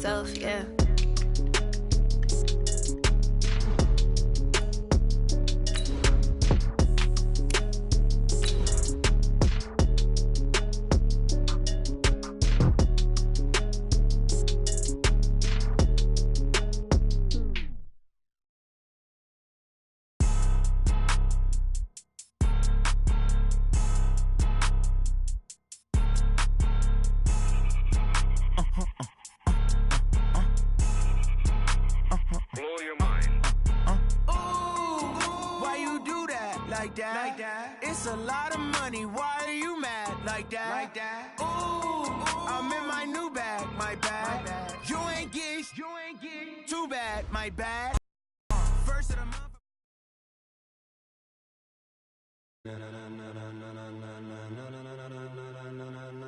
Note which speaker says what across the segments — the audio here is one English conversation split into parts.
Speaker 1: myself, yeah.
Speaker 2: Blow your mind.
Speaker 3: Why you do that like that? It's a lot of money. Why are you mad like that? Ooh, I'm in my new bag, my bad. You ain't get too bad, my bad. First of the month.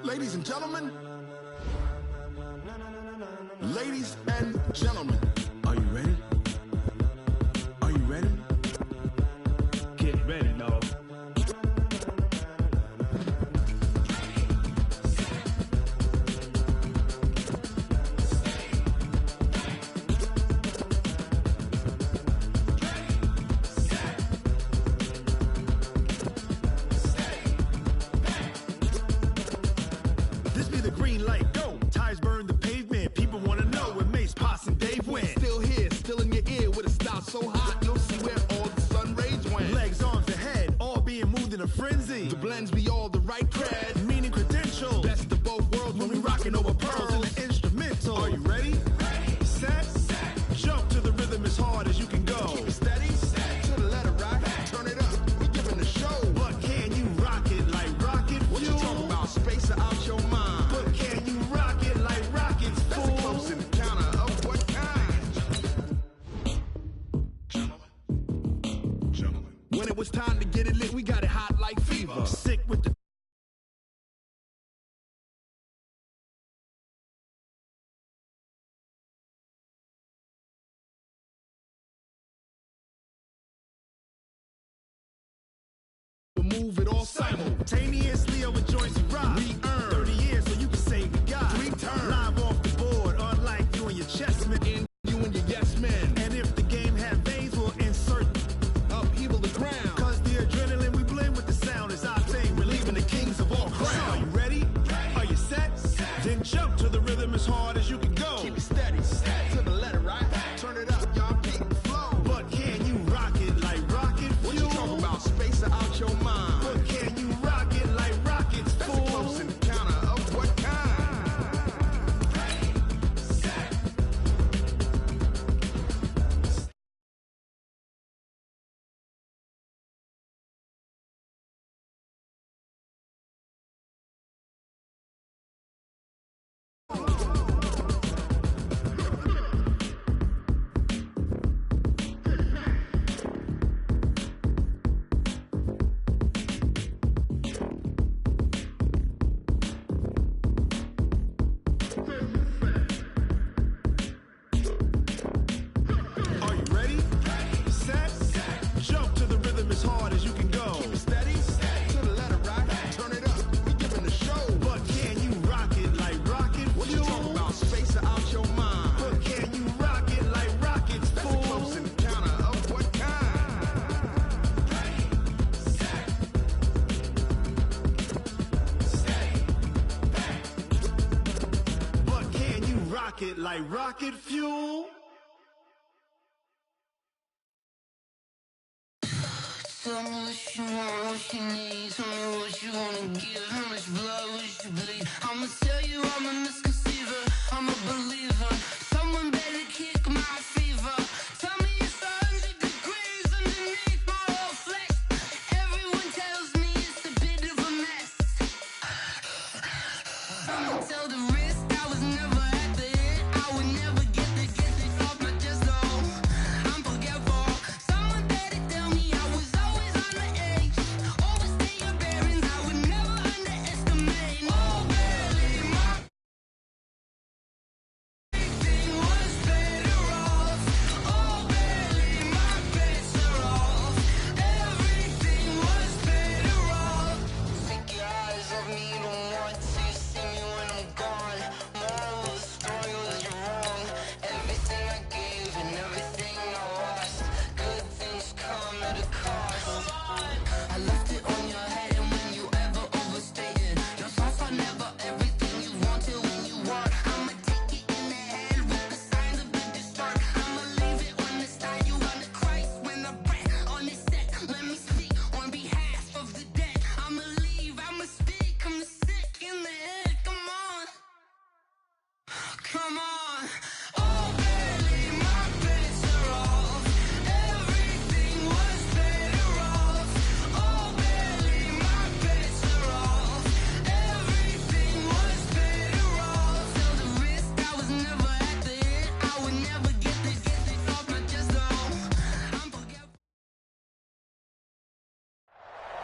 Speaker 4: Ladies and gentlemen, ladies and gentlemen, are you ready? Are you ready?
Speaker 5: Get ready, no.
Speaker 4: This be the green light, go. Tires burn the pavement. People wanna know where Mace, Pops, and Dave went. Still here, still in your ear with a style so hot, you'll see where all the sun rays went. Legs, arms, and head, all being moved in a frenzy. The blends be all the right cred, meaning credentials. Best of both worlds when we rockin' over pearls in the instrumental. Are you ready? Set, jump to the rhythm as hard as you can go. Keep it steady, to the letter rock, turn it up, we giving the show. But can you rock it like rocket fuel? What you talking about, space or out your mind? But can you rock it like rockets, fool? That's a close encounter of what kind? Gentlemen. When it was time to get it lit, we got it hot like fever. Sick with the move it all simultaneously over joints and rock. We earn 30 years so you can say we got 3 turns. Live off the board, unlike you and your chessmen. And you and your yes men. And if the game had veins, we'll insert upheaval the ground. Cause the adrenaline we blend with the sound is our thing. We're leaving the kings of all crowns. Are you ready? Are you set? Then jump to the rhythm as hard as you can go. Keep it steady, to the letter, right? Turn it up, y'all, keep it flow. But can you rock it like rocket fuel? What you talking about, space or out your mind? But can you rock it like rockets, fool? That's a close encounter of what kind? Are you ready? Set, jump to the rhythm as hard as you can go. Keep it steady, to the letter rock, turn it up, we giving the show. But can you rock it like rocket fuel? What you talking about, space or out your mind? But can you rock it like rockets, fool? That's a close encounter of what kind? But can you rock it like rocket fuel?
Speaker 6: Tell me what you want, what you need. Tell me what you wanna give. How much blood would you bleed? I'ma tell you I'm a misconceiver. I'm a believer. Someone better kick my fever. Tell me it's 100 degrees underneath my whole flesh. Everyone tells me it's a bit of a mess. I'ma tell the risk I was never at the end. I would never get it off my chest, no. I'm forgetful. Someone better tell me I was always on the edge. Overstay your bearings, I would never underestimate. Oh, barely my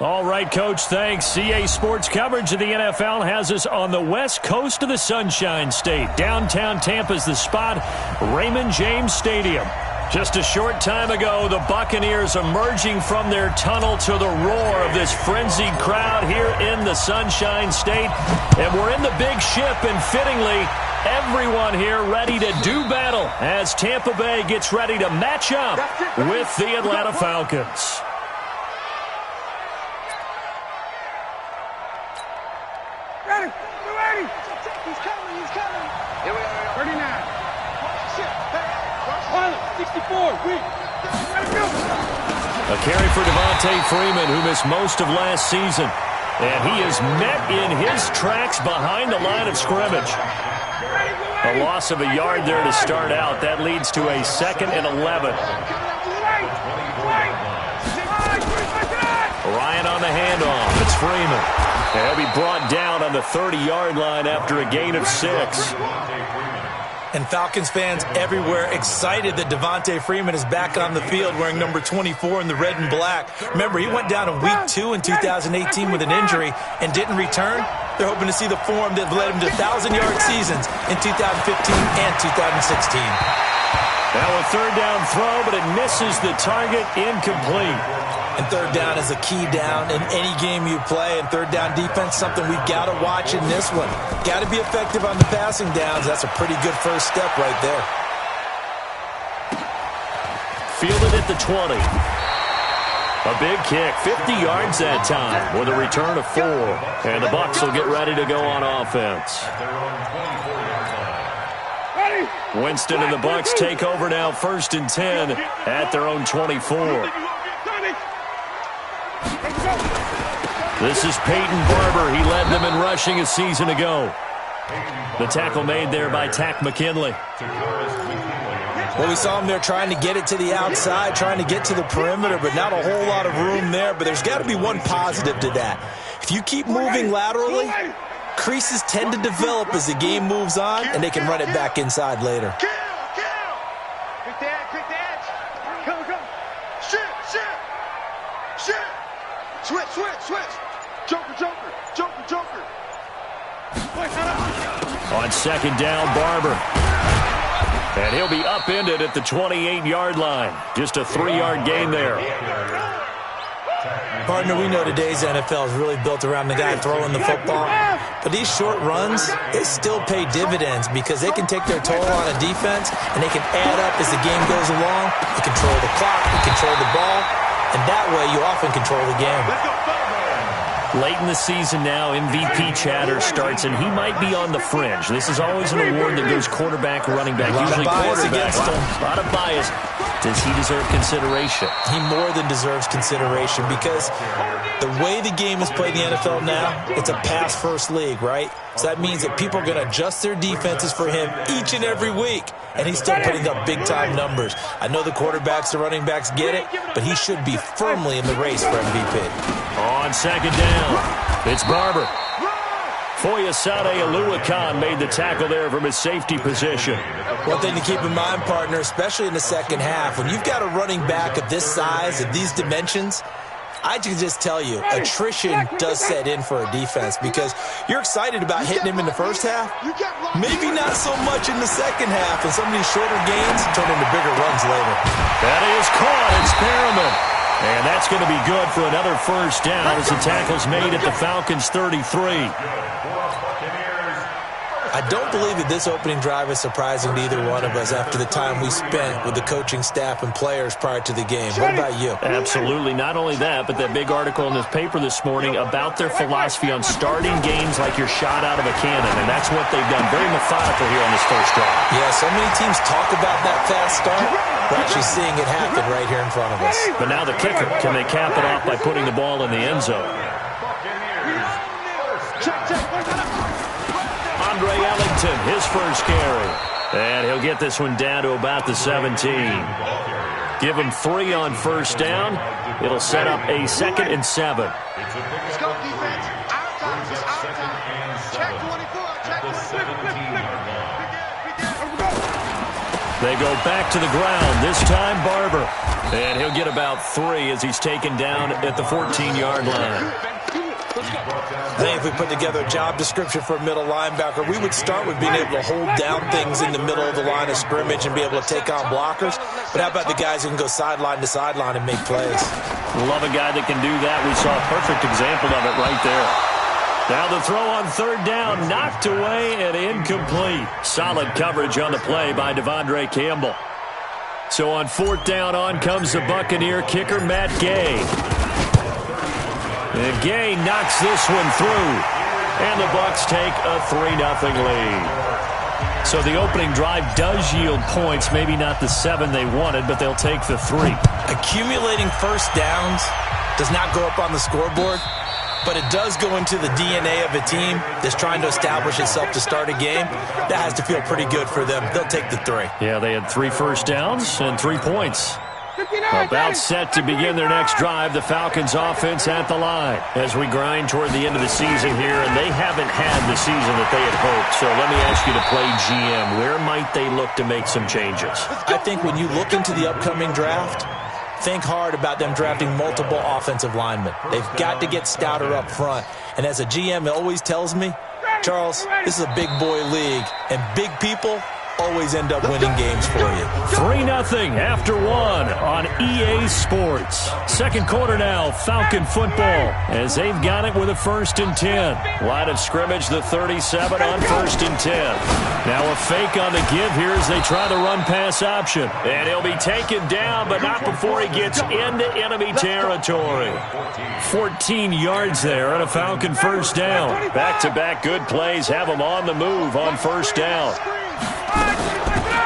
Speaker 1: All right, Coach, thanks. CA Sports coverage of the NFL has us on the west coast of the Sunshine State. Downtown Tampa's the spot, Raymond James Stadium. Just a short time ago, the Buccaneers emerging from their tunnel to the roar of this frenzied crowd here in the Sunshine State. And we're in the big ship, and fittingly, everyone here ready to do battle as Tampa Bay gets ready to match up with the Atlanta Falcons.
Speaker 2: He's coming. Here we are. 39. Shit. 64.
Speaker 1: A carry for Devontae Freeman, who missed most of last season. And he is met in his tracks behind the line of scrimmage. A loss of a yard there to start out. That leads to a 2nd and 11. Ryan on the handoff. It's Freeman. And he'll be brought down on the 30-yard line after a gain of 6.
Speaker 7: And Falcons fans everywhere excited that Devontae Freeman is back on the field wearing number 24 in the red and black. Remember, he went down in Week 2 in 2018 with an injury and didn't return. They're hoping to see the form that led him to 1,000-yard seasons in 2015 and 2016.
Speaker 1: Now a third down throw, but it misses the target, incomplete.
Speaker 7: And third down is a key down in any game you play. And third down defense, something we've got to watch in this one. Got to be effective on the passing downs. That's a pretty good first step right there.
Speaker 1: Fielded at the 20. A big kick, 50 yards that time with a return of 4. And the Bucs will get ready to go on offense. Winston and the Bucs take over now, 1st and 10 at their own 24. This is Peyton Barber. He led them in rushing a season ago. The tackle made there by Tack McKinley.
Speaker 7: Well, we saw him there trying to get it to the outside, trying to get to the perimeter, but not a whole lot of room there. But there's got to be one positive to that. If you keep moving laterally, creases tend to develop as the game moves on, and they can run it back inside later.
Speaker 2: Quick edge. Come. Shit. Switch. Joker.
Speaker 1: On 2nd down, Barber. And he'll be upended at the 28-yard line. Just a 3-yard gain there.
Speaker 7: Partner, we know today's NFL is really built around the guy throwing the football. But these short runs, they still pay dividends because they can take their toll on a defense and they can add up as the game goes along. You control the clock, you control the ball, and that way you often control the game.
Speaker 1: Late in the season now, MVP chatter starts, and he might be on the fringe. This is always an award that goes quarterback, running back, usually quarterback. A lot of bias. Does he deserve consideration?
Speaker 7: He more than deserves consideration because the way the game is played in the NFL now, it's a pass-first league, right? So that means that people are going to adjust their defenses for him each and every week, and he's still putting up big-time numbers. I know the quarterbacks, the running backs get it, but he should be firmly in the race for MVP.
Speaker 1: On 2nd down, it's Barber. Foyesade Oluwakan made the tackle there from his safety position.
Speaker 7: One thing to keep in mind, partner, especially in the second half, when you've got a running back of this size, of these dimensions, I can just tell you, attrition does set in for a defense because you're excited about hitting him in the first half, maybe not so much in the second half, and some of these shorter gains turn into bigger runs later.
Speaker 1: That is caught. It's Perriman. And that's going to be good for another first down as the tackle's made at the Falcons' 33.
Speaker 7: I don't believe that this opening drive is surprising to either one of us after the time we spent with the coaching staff and players prior to the game. What about you?
Speaker 1: Absolutely. Not only that, but that big article in this paper this morning about their philosophy on starting games like you're shot out of a cannon, and that's what they've done. Very methodical here on this first drive.
Speaker 7: Yeah, so many teams talk about that fast start. We're actually seeing it happen right here in front of us.
Speaker 1: But now the kicker, can they cap it off by putting the ball in the end zone? Andre Ellington, his first carry. And he'll get this one down to about the 17. Give him 3 on first down. It'll set up a 2nd and 7.
Speaker 2: Let's go, defense. Our time. Check 24. Check 24.
Speaker 1: They go back to the ground, this time Barber. And he'll get about 3 as he's taken down at the 14-yard line.
Speaker 7: I think if we put together a job description for a middle linebacker, we would start with being able to hold down things in the middle of the line of scrimmage and be able to take on blockers. But how about the guys who can go sideline to sideline and make plays?
Speaker 1: Love a guy that can do that. We saw a perfect example of it right there. Now the throw on 3rd down, knocked away and incomplete. Solid coverage on the play by Devondre Campbell. So on 4th down, on comes the Buccaneer kicker, Matt Gay. And Gay knocks this one through. And the Bucs take a 3-0 lead. So the opening drive does yield points, maybe not the 7 they wanted, but they'll take the 3.
Speaker 7: Accumulating first downs does not go up on the scoreboard, but it does go into the DNA of a team that's trying to establish itself to start a game. That has to feel pretty good for them. They'll take the 3.
Speaker 1: Yeah, they had 3 first downs and 3 points. About set to begin their next drive, the Falcons offense at the line as we grind toward the end of the season here, and they haven't had the season that they had hoped. So let me ask you to play GM. Where might they look to make some changes?
Speaker 7: I think when you look into the upcoming draft, think hard about them drafting multiple offensive linemen. They've got to get stouter up front. And as a GM, it always tells me, Charles, this is a big boy league, and big people always end up winning games for you.
Speaker 1: 3-0 after 1 on EA Sports. Second quarter now, Falcon football, as they've got it with a 1st and 10. Line of scrimmage, the 37 on 1st and 10. Now a fake on the give here as they try the run-pass option. And he'll be taken down, but not before he gets into enemy territory. 14 yards there and a Falcon 1st down. Back-to-back good plays have them on the move on 1st down.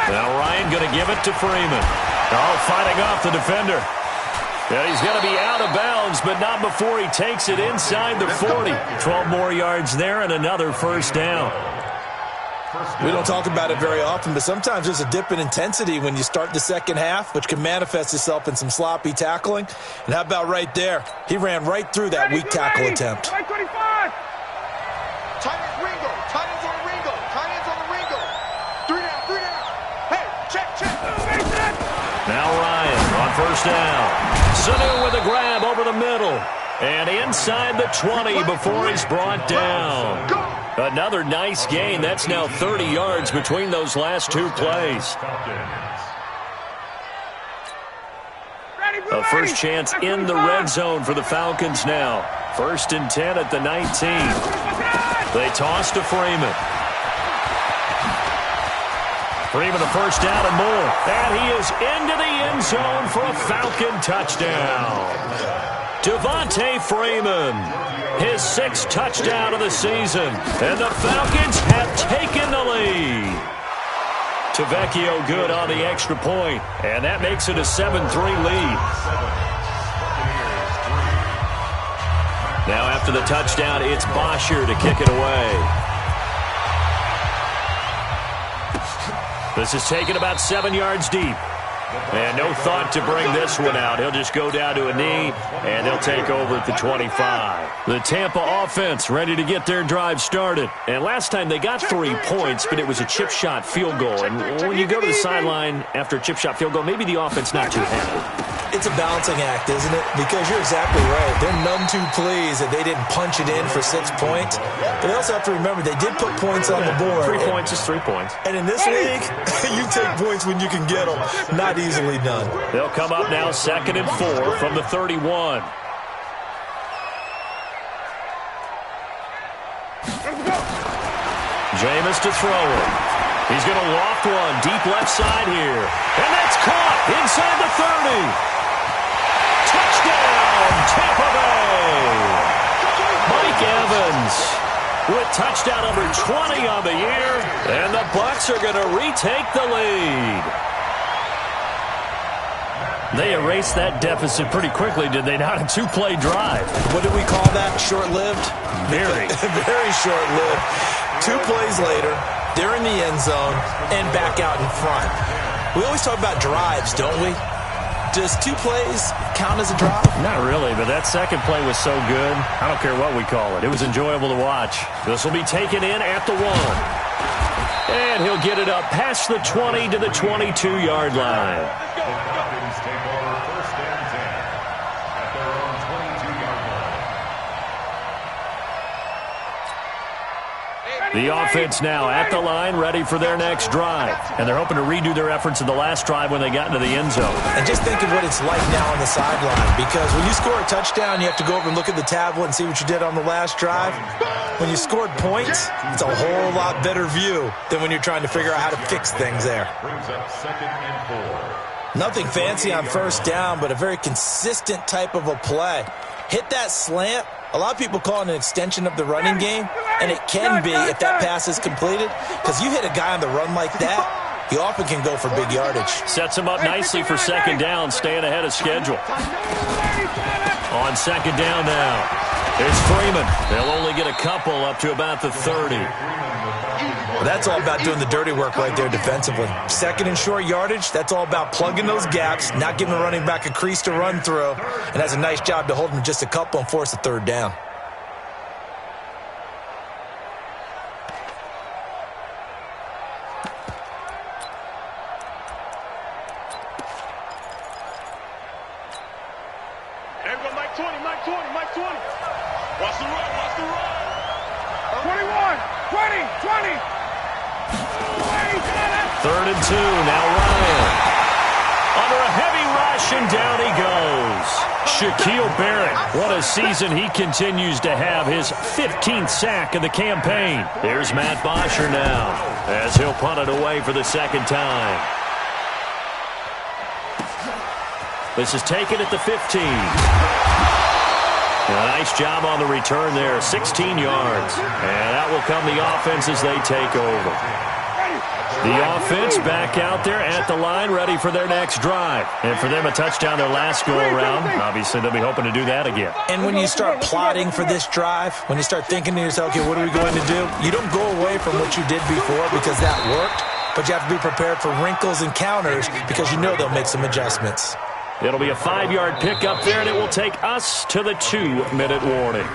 Speaker 1: Now Ryan going to give it to Freeman. Oh, fighting off the defender. Yeah, he's going to be out of bounds, but not before he takes it inside the 40. 12 more yards there and another 1st down.
Speaker 7: We don't talk about it very often, but sometimes there's a dip in intensity when you start the second half, which can manifest itself in some sloppy tackling. And how about right there? He ran right through that weak tackle attempt.
Speaker 2: 25.
Speaker 4: Tight ends Ringo. Tight ends on Ringo. Tight ends on the Ringo. 3 down, 3 down. Hey, check.
Speaker 1: Now Ryan on 1st down. Sanu with a grab over the middle. And inside the 20 before he's brought down. Another nice gain. That's now 30 yards between those last 2 plays. A first chance in the red zone for the Falcons now. 1st and 10 at the 19. They toss to Freeman. Freeman a 1st down and more. And he is into the end zone for a Falcon touchdown. Devontae Freeman, his 6th touchdown of the season. And the Falcons have taken the lead. Tavecchio good on the extra point. And that makes it a 7-3 lead. Now after the touchdown, it's Bosher to kick it away. This is taken about 7 yards deep. And no thought to bring this one out. He'll just go down to a knee, and they'll take over at the 25. The Tampa offense ready to get their drive started. And last time they got 3 points, but it was a chip shot field goal. And when you go to the sideline after a chip shot field goal, maybe the offense not too happy.
Speaker 7: It's a balancing act, isn't it? Because you're exactly right. They're none too pleased that they didn't punch it in for 6 points. But they also have to remember they did put points on the board.
Speaker 1: 3 points is 3 points.
Speaker 7: And in this league, you take points when you can get them. Not easily done.
Speaker 1: They'll come up now 2nd and 4 from the 31. Jameis to throw it. He's going to loft one deep left side here. And that's caught inside the 30. Touchdown, Tampa Bay. Mike Evans with touchdown number 20 on the year. And the Bucs are going to retake the lead. They erased that deficit pretty quickly, did they not? A 2-play drive.
Speaker 7: What did we call that? Short-lived?
Speaker 1: Very.
Speaker 7: Very short-lived. 2 plays later, they're in the end zone and back out in front. We always talk about drives, don't we? Does 2 plays count as a drive?
Speaker 1: Not really, but that second play was so good. I don't care what we call it. It was enjoyable to watch. This will be taken in at the 1. And he'll get it up past the 20 to the 22-yard line.
Speaker 8: Falcons take over 1st and 10 at their own 22-yard line.
Speaker 1: The offense now at the line, ready for their next drive. And they're hoping to redo their efforts in the last drive when they got into the end zone.
Speaker 7: And just think of what it's like now on the sideline, because when you score a touchdown, you have to go over and look at the tablet and see what you did on the last drive. When you scored points, it's a whole lot better view than when you're trying to figure out how to fix things there.
Speaker 8: Brings up 2nd and 4.
Speaker 7: Nothing fancy on first down, but a very consistent type of a play. Hit that slant. A lot of people call it an extension of the running game, and it can be if that pass is completed, because you hit a guy on the run like that, he often can go for big yardage.
Speaker 1: Sets him up nicely for 2nd down, staying ahead of schedule. On 2nd down now. Here's Freeman. They'll only get a couple up to about the 30.
Speaker 7: Well, that's all about doing the dirty work right there defensively. 2nd and short yardage, that's all about plugging those gaps, not giving the running back a crease to run through, and has a nice job to hold him just a couple and force a 3rd down.
Speaker 2: Mike 20, Mike 20, Mike 20. Watch the run, watch the run. 21, 20, 20.
Speaker 1: 3rd and 2, now Ryan. Under a heavy rush, and down he goes. Shaquille Barrett, what a season he continues to have, his 15th sack of the campaign. Here's Matt Bosher now, as he'll punt it away for the 2nd time. This is taken at the 15. A nice job on the return there, 16 yards. And that will come the offense as they take over. The offense back out there at the line, ready for their next drive. And for them, a touchdown their last go-around. Obviously, they'll be hoping to do that again.
Speaker 7: And when you start plotting for this drive, when you start thinking to yourself, okay, what are we going to do? You don't go away from what you did before because that worked, but you have to be prepared for wrinkles and counters because you know they'll make some adjustments.
Speaker 1: It'll be a 5-yard pickup there, and it will take us to the 2-minute warning.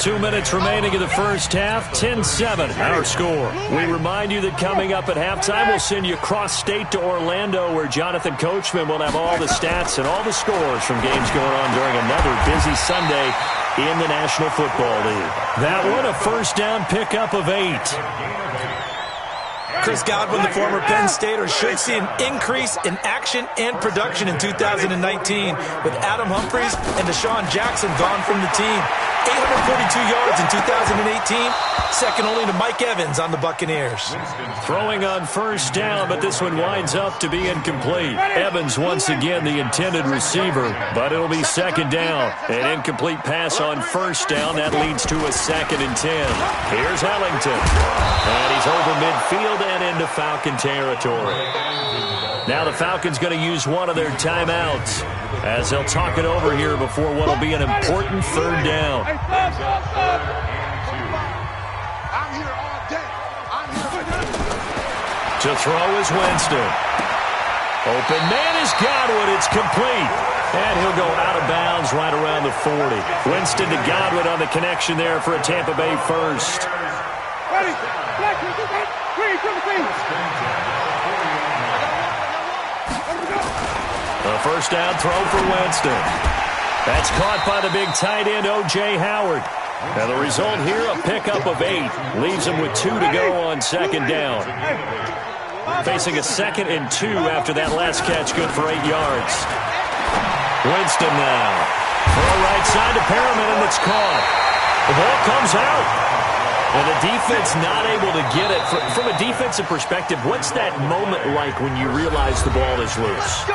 Speaker 1: 2 minutes remaining in the first half, 10-7, our score. We remind you that coming up at halftime, we'll send you cross-state to Orlando, where Jonathan Coachman will have all the stats and all the scores from games going on during another busy Sunday in the National Football League. That one, a first down pickup of 8.
Speaker 7: Chris Godwin, the former Penn Stater, should see an increase in action and production in 2019 with Adam Humphries and Deshaun Jackson gone from the team. 842 yards in 2018, second only to Mike Evans on the Buccaneers.
Speaker 1: Throwing on first down, but this one winds up to be incomplete. Evans once again the intended receiver, but it'll be 2nd down. An incomplete pass on first down. That leads to a 2nd and 10. Here's Ellington. And he's over midfield and into Falcon territory. Now the Falcons going to use one of their timeouts as they'll talk it over here before what will be an important 3rd down.
Speaker 2: I'm here all day.
Speaker 1: To throw is Winston. Open man is Godwin. It's complete. And he'll go out of bounds right around the 40. Winston to Godwin on the connection there for a Tampa Bay first.
Speaker 2: Ready?
Speaker 1: A first down throw for Winston. That's caught by the big tight end, O.J. Howard. And the result here, a pickup of 8. Leaves him with 2 to go on 2nd down. Facing a 2nd and 2 after that last catch, good for 8 yards. Winston now. Throw right side to Perriman, and it's caught. The ball comes out. And the defense not able to get it. From a defensive perspective, what's that moment like when you realize the ball is loose?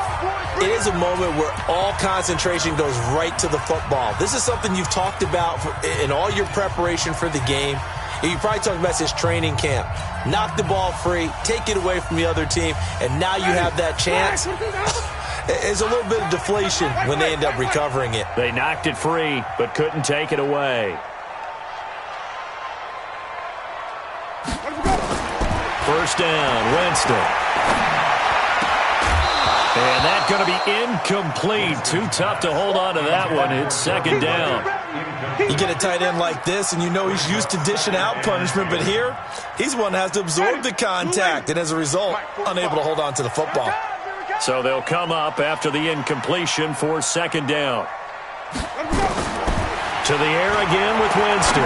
Speaker 7: It is a moment where all concentration goes right to the football. This is something you've talked about in all your preparation for the game. You probably talked about this training camp. Knock the ball free, take it away from the other team, and now you have that chance. It's a little bit of deflation when they end up recovering it.
Speaker 1: They knocked it free, but couldn't take it away. First down, Winston. And that's going to be incomplete. Too tough to hold on to that one. It's 2nd down.
Speaker 7: You get a tight end like this, and you know he's used to dishing out punishment, but here, he's one that has to absorb the contact, and as a result, unable to hold on to the football.
Speaker 1: So they'll come up after the incompletion for second down. To the air again with Winston.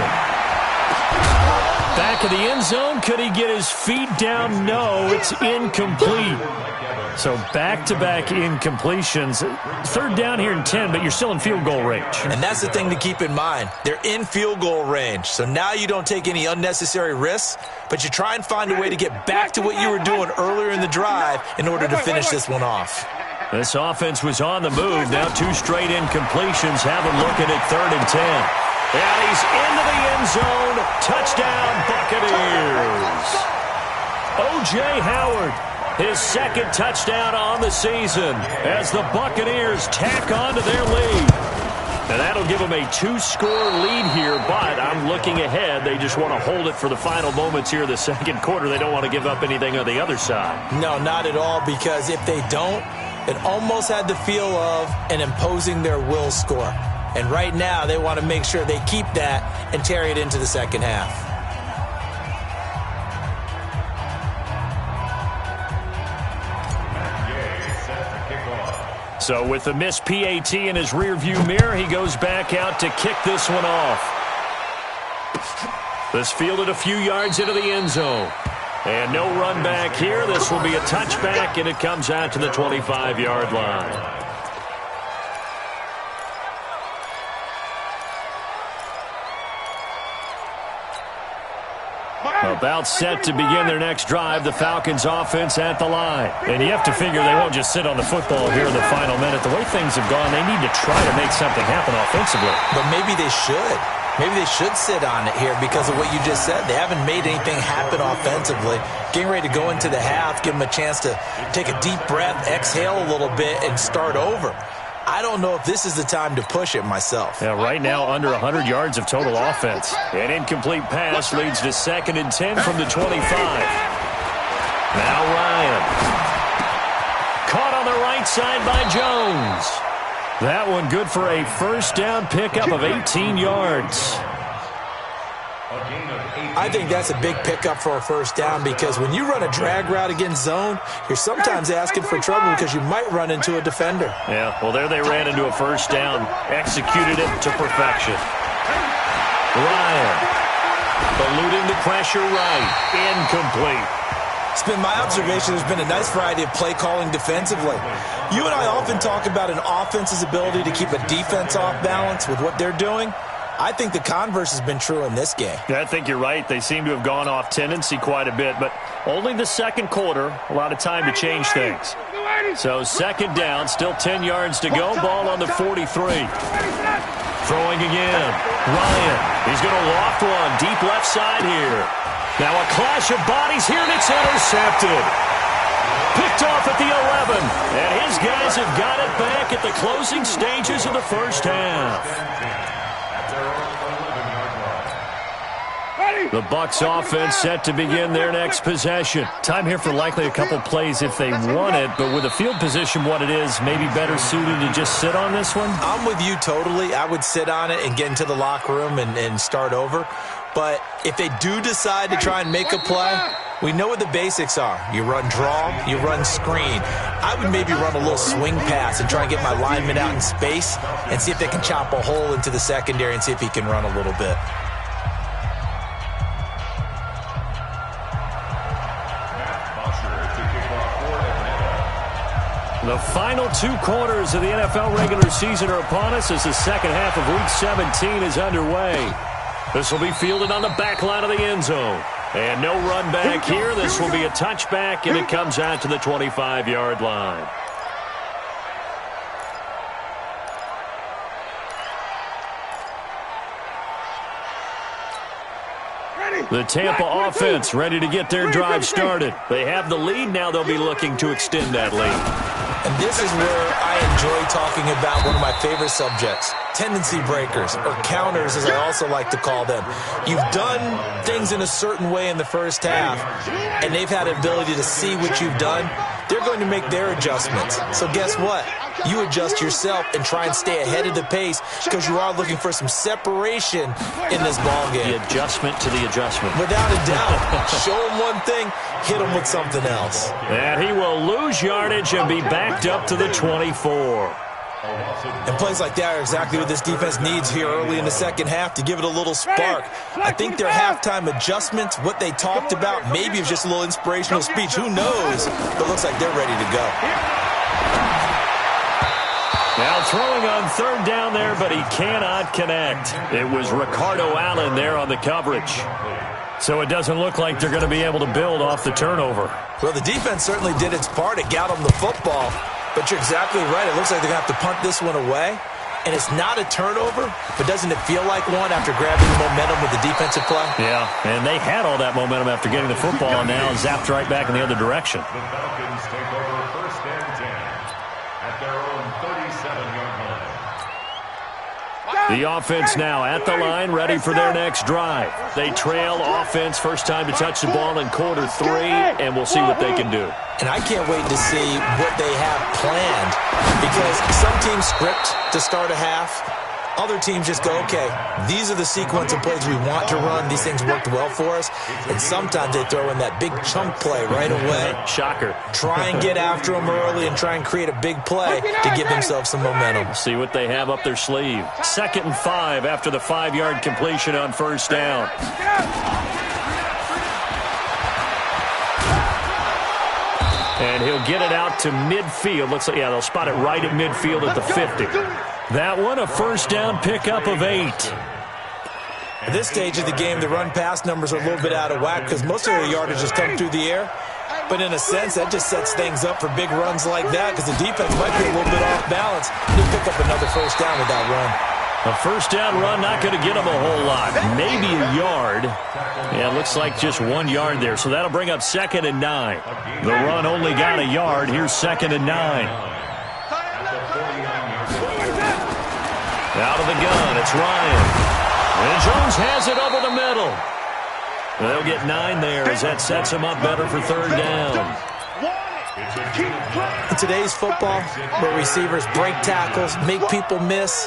Speaker 1: Back of the end zone. Could he get his feet down? No, it's incomplete. So back-to-back incompletions. Third down here and 10, but you're still in field goal range.
Speaker 7: And that's the thing to keep in mind. They're in field goal range. So now you don't take any unnecessary risks, but you try and find a way to get back to what you were doing earlier in the drive in order to finish this one off.
Speaker 1: This offense was on the move. Now 2 straight incompletions have him looking at 3rd and 10. And he's into the end zone. Touchdown, Buccaneers. O.J. Howard, his second touchdown on the season as the Buccaneers tack on to their lead. And that'll give them a 2-score lead here, but I'm looking ahead. They just want to hold it for the final moments here of the second quarter. They don't want to give up anything on the other side.
Speaker 7: No, not at all, because if they don't, it almost had the feel of an imposing their will score. And right now, they want to make sure they keep that and carry it into the second half.
Speaker 1: So with the missed PAT in his rearview mirror, he goes back out to kick this one off. This fielded a few yards into the end zone. And no run back here. This will be a touchback, and it comes out to the 25-yard line. About set to begin their next drive, the Falcons offense at the line. And you have to figure they won't just sit on the football here in the final minute. The way things have gone, they need to try to make something happen offensively.
Speaker 7: But maybe they should. Maybe they should sit on it here because of what you just said. They haven't made anything happen offensively. Getting ready to go into the half, give them a chance to take a deep breath, exhale a little bit, and start over. I don't know if this is the time to push it myself.
Speaker 1: Yeah, right now under 100 yards of total offense. An incomplete pass leads to 2nd and 10 from the 25. Now Ryan. Caught on the right side by Jones. That one good for a first down pickup of 18 yards.
Speaker 7: I think that's a big pickup for a first down because when you run a drag route against zone, you're sometimes asking for trouble because you might run into a defender.
Speaker 1: Yeah, well, there they ran into a first down, executed it to perfection. Ryan, eluding the pressure right, incomplete.
Speaker 7: It's been my observation there's been a nice variety of play calling defensively. You and I often talk about an offense's ability to keep a defense off balance with what they're doing. I think the converse has been true in this game.
Speaker 1: Yeah, I think you're right. They seem to have gone off tendency quite a bit, but only the second quarter, a lot of time to change things. So second down, still 10 yards to go, ball on the 43. Throwing again, Ryan. He's going to loft one, deep left side here. Now a clash of bodies here, and it's intercepted. Picked off at the 11, and his guys have got it back at the closing stages of the first half. The Bucs offense set to begin their next possession. Time here for likely a couple plays if they want it, but with the field position what it is, maybe better suited to just sit on this one?
Speaker 7: I'm with you totally. I would sit on it and get into the locker room and start over. But if they do decide to try and make a play, we know what the basics are. You run draw, you run screen. I would maybe run a little swing pass and try and get my lineman out in space and see if they can chop a hole into the secondary and see if he can run a little bit.
Speaker 1: The final 2 quarters of the NFL regular season are upon us as the second half of Week 17 is underway. This will be fielded on the back line of the end zone. And no run back here. This will be a touchback, and it comes out to the 25-yard line. The Tampa offense ready to get their drive started. They have the lead. Now they'll be looking to extend that lead.
Speaker 7: And this is where I enjoy talking about one of my favorite subjects, tendency breakers, or counters as I also like to call them. You've done things in a certain way in the first half, and they've had an ability to see what you've done they're going to make their adjustments. So guess what? You adjust yourself and try and stay ahead of the pace because you are looking for some separation in this ball game.
Speaker 1: The adjustment to the adjustment.
Speaker 7: Without a doubt. Show him one thing, hit him with something else.
Speaker 1: And he will lose yardage and be backed up to the 24.
Speaker 7: And plays like that are exactly what this defense needs here early in the second half to give it a little spark. I think their halftime adjustments, what they talked about, maybe it was just a little inspirational speech. Who knows? But it looks like they're ready to go.
Speaker 1: Now throwing on third down there, but he cannot connect. It was Ricardo Allen there on the coverage. So it doesn't look like they're going to be able to build off the turnover.
Speaker 7: Well, the defense certainly did its part. It got them the football. But you're exactly right. It looks like they're going to have to punt this one away. And it's not a turnover, but doesn't it feel like one after grabbing the momentum with the defensive play?
Speaker 1: Yeah, and they had all that momentum after getting the football and now zapped right back in the other direction.
Speaker 8: The Falcons take over first and 10 at their own 37-yard line.
Speaker 1: The offense now at the line, ready for their next drive. They trail offense, first time to touch the ball in quarter 3, and we'll see what they can do.
Speaker 7: And I can't wait to see what they have planned because some teams script to start a half. Other teams just go, okay, these are the sequence of plays we want to run. These things worked well for us. And sometimes they throw in that big chunk play right away.
Speaker 1: Shocker.
Speaker 7: Try and get after them early and try and create a big play to give themselves some momentum.
Speaker 1: See what they have up their sleeve. 2nd and 5 after the 5-yard completion on first down. And he'll get it out to midfield. Looks like, yeah, they'll spot it right at midfield at the 50. That one, a first down pickup of 8.
Speaker 7: At this stage of the game, the run-pass numbers are a little bit out of whack because most of their yardage has come through the air. But in a sense, that just sets things up for big runs like that because the defense might be a little bit off balance. He'll pick up another first down with that run.
Speaker 1: A first down run, not going to get him a whole lot. Maybe a yard. Yeah, it looks like just 1 yard there. So that'll bring up 2nd and 9. The run only got a yard. Here's 2nd and 9. Out of the gun, it's Ryan. And Jones has it over the middle. They'll get 9 there as that sets him up better for third down.
Speaker 7: In today's football, where receivers break tackles, make people miss,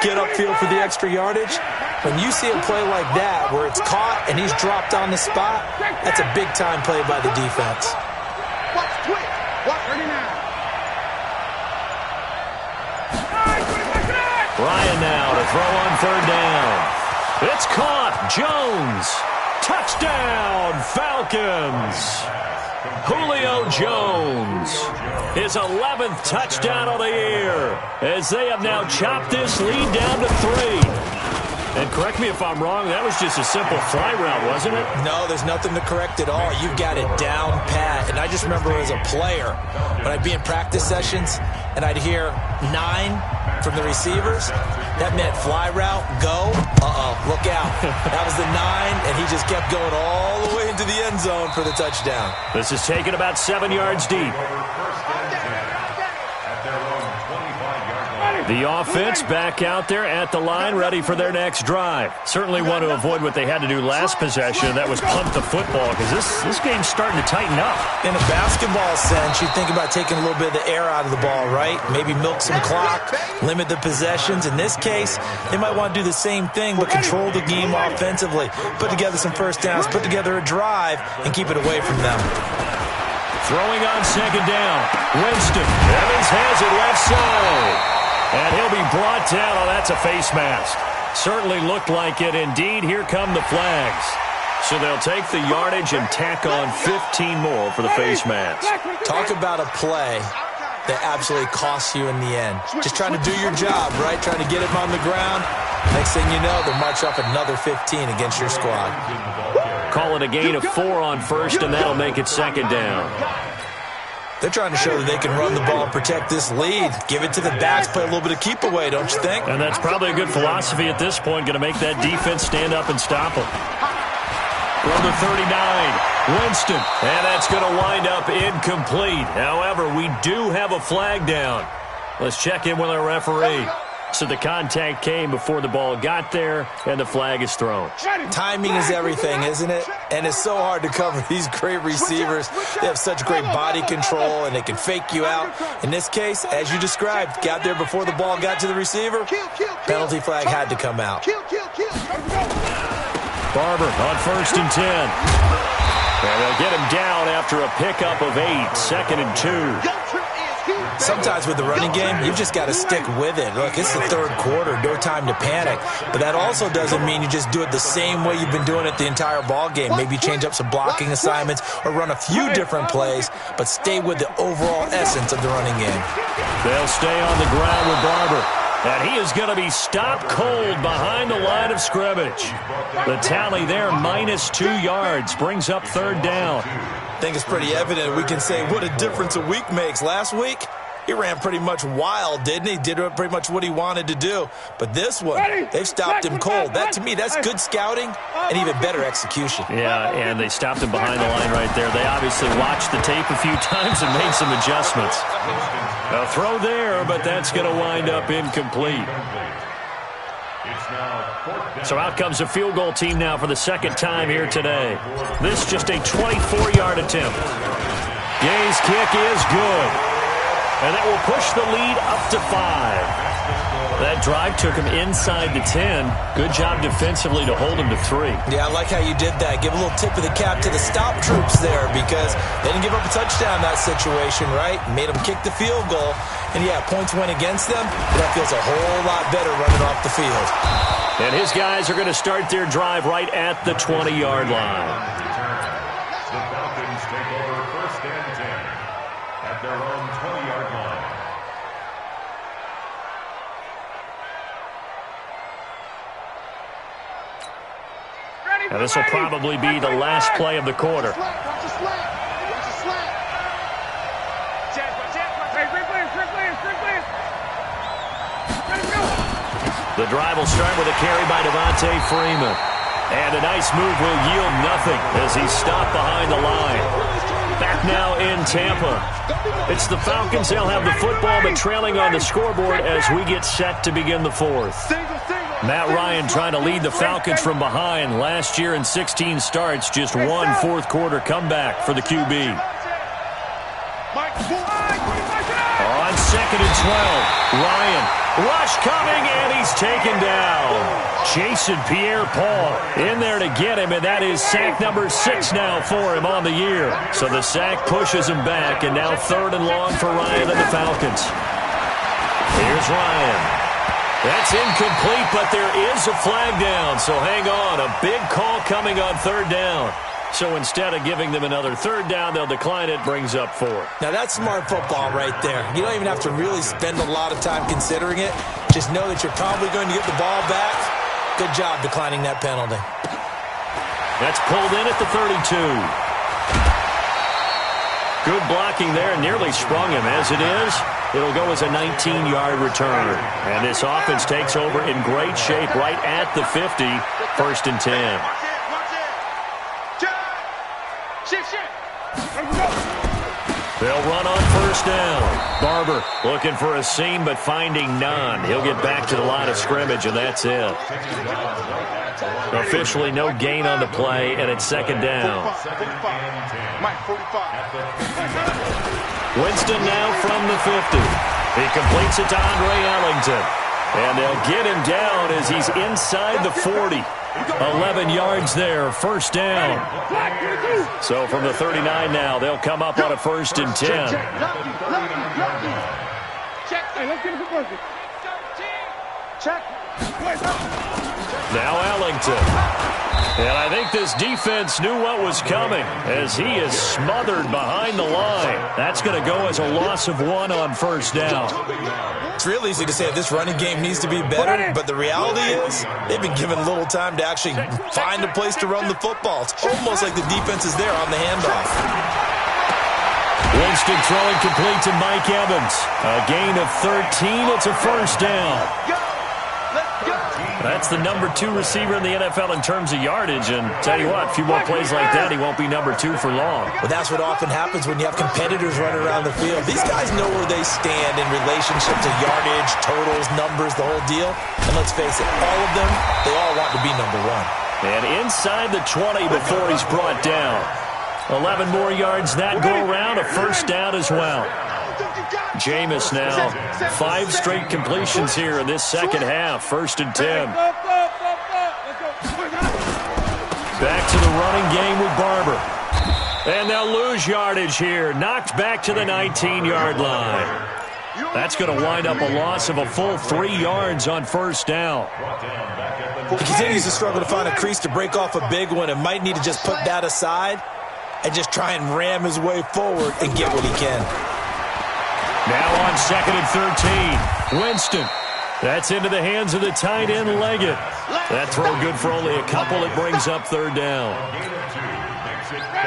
Speaker 7: get upfield for the extra yardage, when you see a play like that where it's caught and he's dropped on the spot, that's a big-time play by the defense.
Speaker 1: Ryan now to throw on third down. It's caught. Jones. Touchdown, Falcons. Julio Jones, his 11th touchdown of the year, as they have now chopped this lead down to 3. And correct me if I'm wrong, that was just a simple fly route, wasn't it?
Speaker 7: No, there's nothing to correct at all. You've got it down pat. And I just remember as a player, when I'd be in practice sessions and I'd hear 9 from the receivers, that meant fly route, go, look out. That was the 9, and he just kept going all the way into the end zone for the touchdown.
Speaker 1: This is taken about 7 yards deep. The offense back out there at the line, ready for their next drive. Certainly want to avoid what they had to do last possession. That was punt the football, because this game's starting to tighten up.
Speaker 7: In a basketball sense, you think about taking a little bit of the air out of the ball, right? Maybe milk some clock, limit the possessions. In this case, they might want to do the same thing, but control the game offensively. Put together some first downs, put together a drive, and keep it away from them.
Speaker 1: Throwing on second down. Winston. Evans has it left side. And he'll be brought down. Oh, that's a face mask. Certainly looked like it. Indeed, here come the flags. So they'll take the yardage and tack on 15 more for the face mask.
Speaker 7: Talk about a play that absolutely costs you in the end. Just trying to do your job, right? Trying to get him on the ground. Next thing you know, they'll march off another 15 against your squad.
Speaker 1: Call it a gain of 4 on first, and that'll make it second down.
Speaker 7: They're trying to show that they can run the ball and protect this lead. Give it to the backs, play a little bit of keep away, don't you think?
Speaker 1: And that's probably a good philosophy at this point, going to make that defense stand up and stop them. From the 39, Winston, and that's going to wind up incomplete. However, we do have a flag down. Let's check in with our referee. So the contact came before the ball got there, and the flag is thrown.
Speaker 7: Timing is everything, isn't it? And it's so hard to cover these great receivers. They have such great body control, and they can fake you out. In this case, as you described, got there before the ball got to the receiver. Penalty flag had to come out.
Speaker 1: Barber on 1st and 10. And they'll get him down after a pickup of 8, 2nd and 2.
Speaker 7: Sometimes with the running game, you've just got to stick with it. Look, it's the 3rd quarter, no time to panic. But that also doesn't mean you just do it the same way you've been doing it the entire ball game. Maybe change up some blocking assignments or run a few different plays, but stay with the overall essence of the running game.
Speaker 1: They'll stay on the ground with Barber. And he is going to be stopped cold behind the line of scrimmage. The tally there, -2 yards, brings up 3rd down.
Speaker 7: I think it's pretty evident we can say what a difference a week makes. Last week, he ran pretty much wild, didn't he? Did pretty much what he wanted to do. But this one, they've stopped him cold. That, to me, that's good scouting and even better execution.
Speaker 1: Yeah, and they stopped him behind the line right there. They obviously watched the tape a few times and made some adjustments. A throw there, but that's going to wind up incomplete. So out comes a field goal team now for the 2nd time here today. This just a 24-yard attempt. Gay's kick is good. And that will push the lead up to 5. That drive took him inside the 10. Good job defensively to hold him to 3.
Speaker 7: Yeah, I like how you did that. Give a little tip of the cap to the stop troops there because they didn't give up a touchdown in that situation, right? Made them kick the field goal. And, yeah, points went against them, but that feels a whole lot better running off the field.
Speaker 1: And his guys are going to start their drive right at the 20-yard line.
Speaker 8: The Falcons take over 1st and 10 at their own 20-yard line.
Speaker 1: And this will probably be the last play of the quarter. The drive will start with a carry by Devontae Freeman. And a nice move will yield nothing as he's stopped behind the line. Back now in Tampa. It's the Falcons. They'll have the football, but trailing on the scoreboard as we get set to begin the 4th. Matt Ryan trying to lead the Falcons from behind. Last year in 16 starts, just one 4th quarter comeback for the QB. On 2nd and 12, Ryan. Rush coming, and he's taken down. Jason Pierre-Paul in there to get him, and that is sack number 6 now for him on the year. So the sack pushes him back, and now 3rd and long for Ryan and the Falcons. Here's Ryan. That's incomplete, but there is a flag down, so hang on. A big call coming on 3rd down. So instead of giving them another 3rd down, they'll decline it, brings up 4.
Speaker 7: Now that's smart football right there. You don't even have to really spend a lot of time considering it. Just know that you're probably going to get the ball back. Good job declining that penalty.
Speaker 1: That's pulled in at the 32. Good blocking there, nearly sprung him. As it is, it'll go as a 19-yard return. And this offense takes over in great shape right at the 50, 1st and 10. They'll run on 1st down. Barber looking for a seam but finding none. He'll get back to the line of scrimmage, and that's it. Officially no gain on the play, and it's 2nd down. Winston now from the 50. He completes it to Andre Ellington. And they'll get him down as he's inside the 40. 11 yards there, 1st down. So from the 39 now, they'll come up on a 1st and 10. Now Ellington. And I think this defense knew what was coming as he is smothered behind the line. That's going to go as a loss of 1 on 1st down.
Speaker 7: It's real easy to say this running game needs to be better, but the reality is they've been given little time to actually find a place to run the football. It's almost like the defense is there on the handoff.
Speaker 1: Winston throwing complete to Mike Evans. A gain of 13. It's a 1st down. That's the number 2 receiver in the NFL in terms of yardage. And tell you what, a few more plays like that, he won't be number 2 for long.
Speaker 7: Well, that's what often happens when you have competitors running around the field. These guys know where they stand in relationship to yardage, totals, numbers, the whole deal. And let's face it, all of them, they all want to be number 1.
Speaker 1: And inside the 20 before he's brought down. 11 more yards that go around, a first down as well. Jameis now, 5 straight completions here in this second half. 1st and 10. Back to the running game with Barber. And they'll lose yardage here. Knocked back to the 19-yard line. That's going to wind up a loss of a full 3 yards on first down.
Speaker 7: He continues to struggle to find a crease to break off a big one and might need to just put that aside and just try and ram his way forward and get what he can.
Speaker 1: Now on 2nd and 13, Winston. That's into the hands of the tight end, Leggett. That throw good for only a couple. It brings up 3rd down.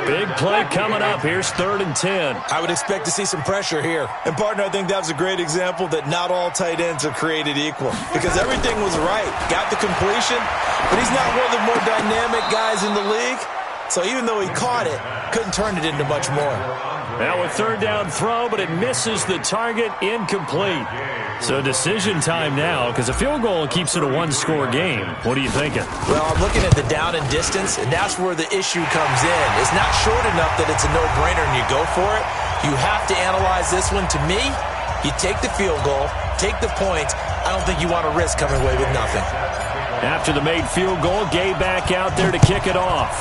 Speaker 1: Big play coming up. Here's 3rd and 10.
Speaker 7: I would expect to see some pressure here. And, partner, I think that was a great example that not all tight ends are created equal. Because everything was right. Got the completion, but he's not one of the more dynamic guys in the league. So even though he caught it, couldn't turn it into much more.
Speaker 1: Now a 3rd down throw, but it misses the target, incomplete. So decision time now, because a field goal keeps it a 1-score game. What are you thinking?
Speaker 7: Well, I'm looking at the down and distance, and that's where the issue comes in. It's not short enough that it's a no-brainer and you go for it. You have to analyze this one. To me, you take the field goal, take the points. I don't think you want to risk coming away with nothing.
Speaker 1: After the made field goal, Gay back out there to kick it off.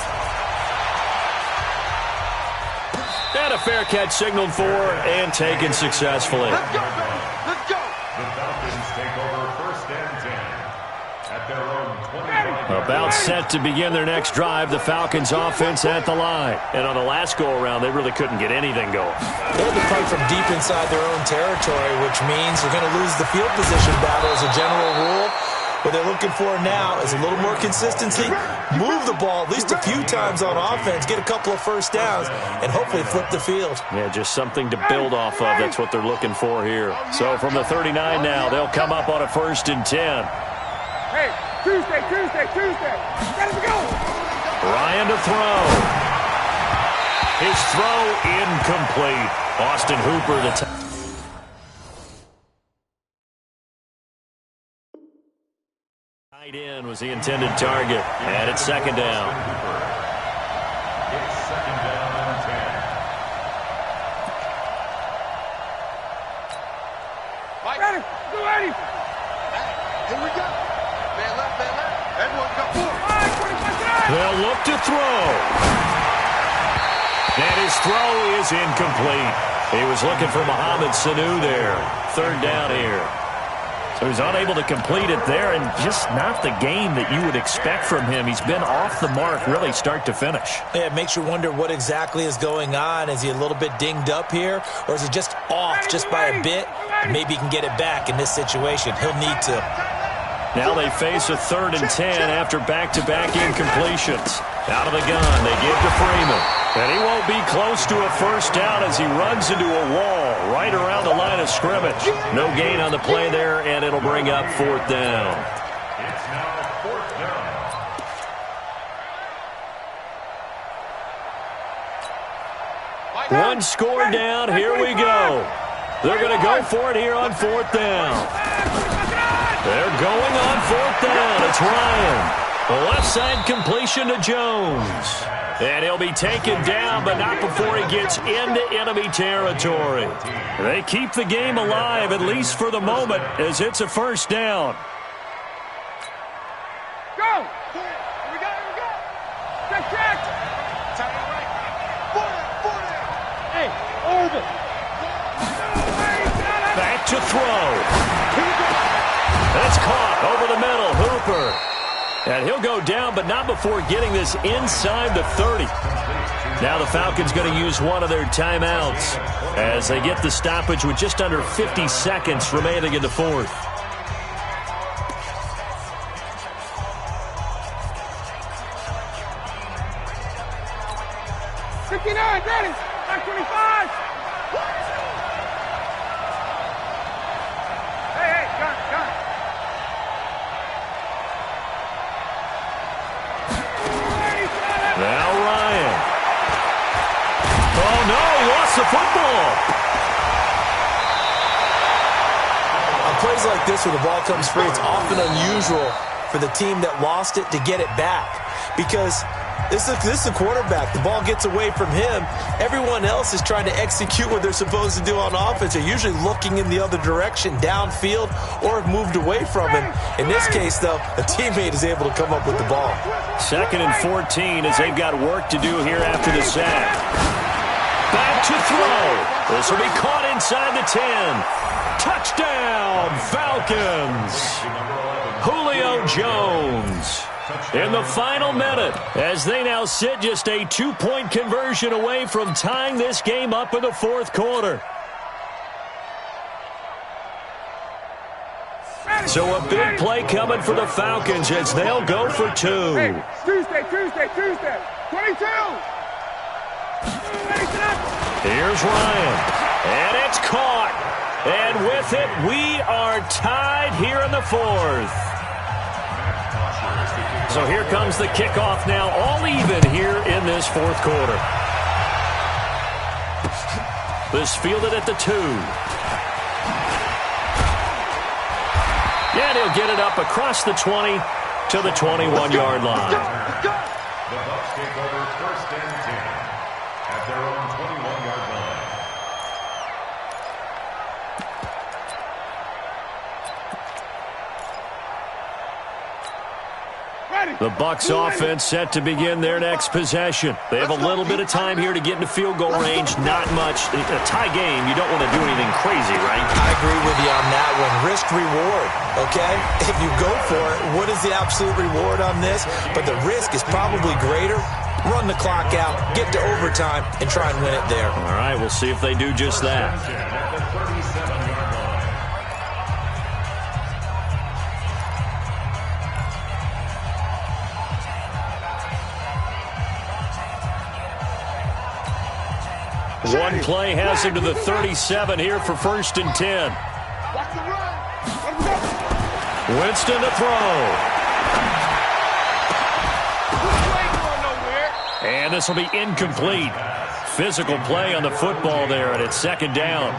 Speaker 1: And a fair catch signaled for and taken successfully.
Speaker 2: Let's go, baby. Let's go.
Speaker 8: The Falcons take over 1st and 10 at their own 25.
Speaker 1: About set to begin their next drive, the Falcons offense at the line. And on the last go-around, they really couldn't get anything going.
Speaker 7: They had to punt from deep inside their own territory, which means they're going to lose the field position battle as a general rule. What they're looking for now is a little more consistency, move the ball at least a few times on offense, get a couple of first downs, and hopefully flip the field.
Speaker 1: Yeah, just something to build off of. That's what they're looking for here. So from the 39 now, they'll come up on a 1st and 10.
Speaker 2: Hey, Tuesday. Let us go.
Speaker 1: Ryan to throw. His throw incomplete. Austin Hooper, the tight end, was the intended target. And it's 2nd down.
Speaker 8: It's 2nd down and 10.
Speaker 2: Mike, ready. Do ready. Here we go. Man left. Everyone got 4.
Speaker 1: They'll look to throw. And his throw is incomplete. He was looking for Mohamed Sanu there. 3rd down here. So he's unable to complete it there, and just not the game that you would expect from him. He's been off the mark really start to finish.
Speaker 7: Yeah, it makes you wonder what exactly is going on. Is he a little bit dinged up here, or is he just off just by a bit? Maybe he can get it back in this situation. He'll need to.
Speaker 1: Now they face a 3rd and 10 after back-to-back incompletions. Out of the gun, they give to Freeman. And he won't be close to a first down as he runs into a wall right around the line of scrimmage. No gain on the play there, and it'll bring up 4th down.
Speaker 8: It's now 4th down.
Speaker 1: One score down. Here we go. They're going to go for it here on 4th down. They're going on 4th down. It's Ryan. Left side completion to Jones. And he'll be taken down, but not before he gets into enemy territory. They keep the game alive, at least for the moment, as it's a first down.
Speaker 2: Go. Here we go. Check. Turn it right. 40. Hey, over.
Speaker 1: Back to throw. That's caught over the middle. Hooper. And he'll go down, but not before getting this inside the 30. Now the Falcons going to use one of their timeouts as they get the stoppage with just under 50 seconds remaining in the 4th.
Speaker 2: Ready. 25. Hey, gun.
Speaker 7: plays like this where the ball comes free, it's often unusual for the team that lost it to get it back. Because this is the quarterback. The ball gets away from him. Everyone else is trying to execute what they're supposed to do on offense. They're usually looking in the other direction, downfield, or have moved away from him. In this case, though, a teammate is able to come up with the ball.
Speaker 1: 2nd and 14 as they've got work to do here after the sack. Back to throw. This will be caught inside the 10. Touchdown, Falcons. Julio Jones in the final minute as they now sit just a 2-point conversion away from tying this game up in the 4th quarter. So a big play coming for the Falcons as they'll go for 2.
Speaker 2: Hey, Tuesday. 22.
Speaker 1: Here's Ryan, and it's caught. And with it, we are tied here in the 4th. So here comes the kickoff now, all even here in this 4th quarter. This fielded at the 2. And he'll get it up across the 20 to the 21-yard line.
Speaker 8: The Bucs take over 1st and 10 at their own 21-yard line.
Speaker 1: The Bucs offense set to begin their next possession. They have a little bit of time here to get into field goal range. Not much. A tie game, you don't want to do anything crazy, right?
Speaker 7: I agree with you on that one. Risk-reward, okay? If you go for it, what is the absolute reward on this? But the risk is probably greater. Run the clock out, get to overtime, and try and win it there.
Speaker 1: All right, we'll see if they do just that. One play has him to the 37 here for 1st and 10. Winston to throw. And this will be incomplete. Physical play on the football there, and it's 2nd down.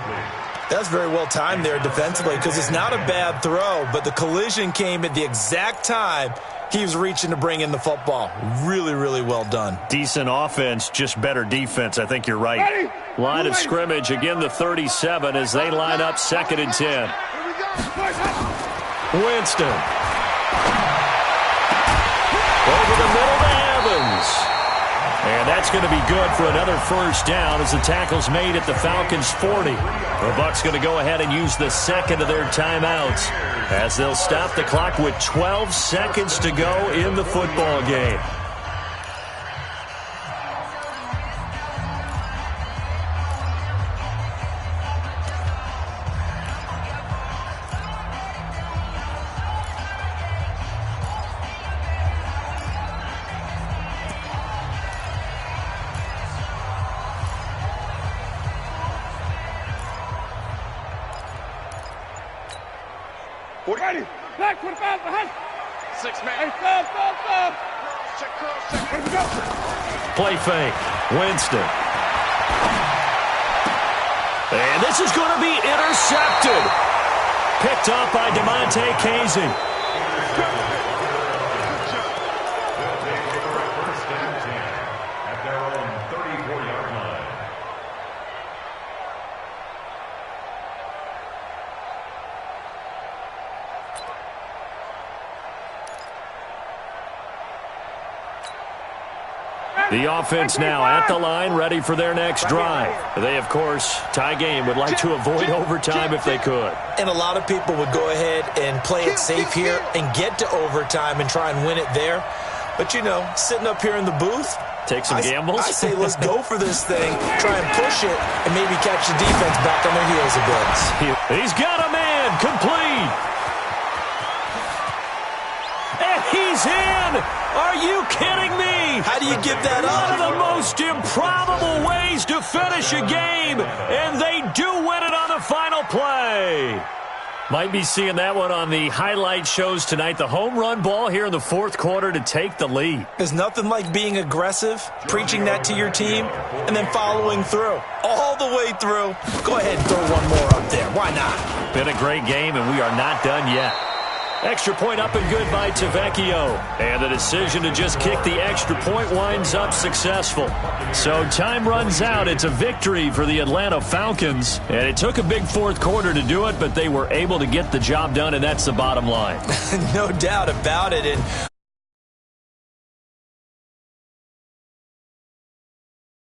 Speaker 7: That's very well timed there defensively because it's not a bad throw, but the collision came at the exact time he was reaching to bring in the football. Really, really well done.
Speaker 1: Decent offense, just better defense. I think you're right. Line of scrimmage, again the 37 as they line up 2nd and 10. Winston. Over the middle to Evans. And that's going to be good for another 1st down as the tackle's made at the Falcons' 40. The Bucs going to go ahead and use the 2nd of their timeouts as they'll stop the clock with 12 seconds to go in the football game.
Speaker 2: Ready. Back, 25, behind. 6 man. Hey, stop. Check cross. Ready to go.
Speaker 1: Play fake. Winston. And this is going to be intercepted. Picked up by DeMonte Casey.
Speaker 8: They'll take over 1st and 10 at their own 34-yard line.
Speaker 1: The offense now at the line, ready for their next drive. They, of course, tie game, would like to avoid overtime if they could.
Speaker 7: And a lot of people would go ahead and play it safe here and get to overtime and try and win it there. But, you know, sitting up here in the booth,
Speaker 1: take some gambles.
Speaker 7: I say let's go for this thing, try and push it, and maybe catch the defense back on their heels a bit.
Speaker 1: He's got a man, complete. And he's in. Are you kidding me?
Speaker 7: How do you give that up?
Speaker 1: One of the most improbable ways to finish a game, and they do win it on the final play. Might be seeing that one on the highlight shows tonight. The home run ball here in the 4th quarter to take the lead.
Speaker 7: There's nothing like being aggressive, preaching that to your team, and then following through. All the way through. Go ahead and throw one more up there. Why not?
Speaker 1: Been a great game, and we are not done yet. Extra point up and good by Tavecchio. And the decision to just kick the extra point winds up successful. So time runs out. It's a victory for the Atlanta Falcons. And it took a big fourth quarter to do it, but they were able to get the job done, and that's the bottom line.
Speaker 7: No doubt about it. And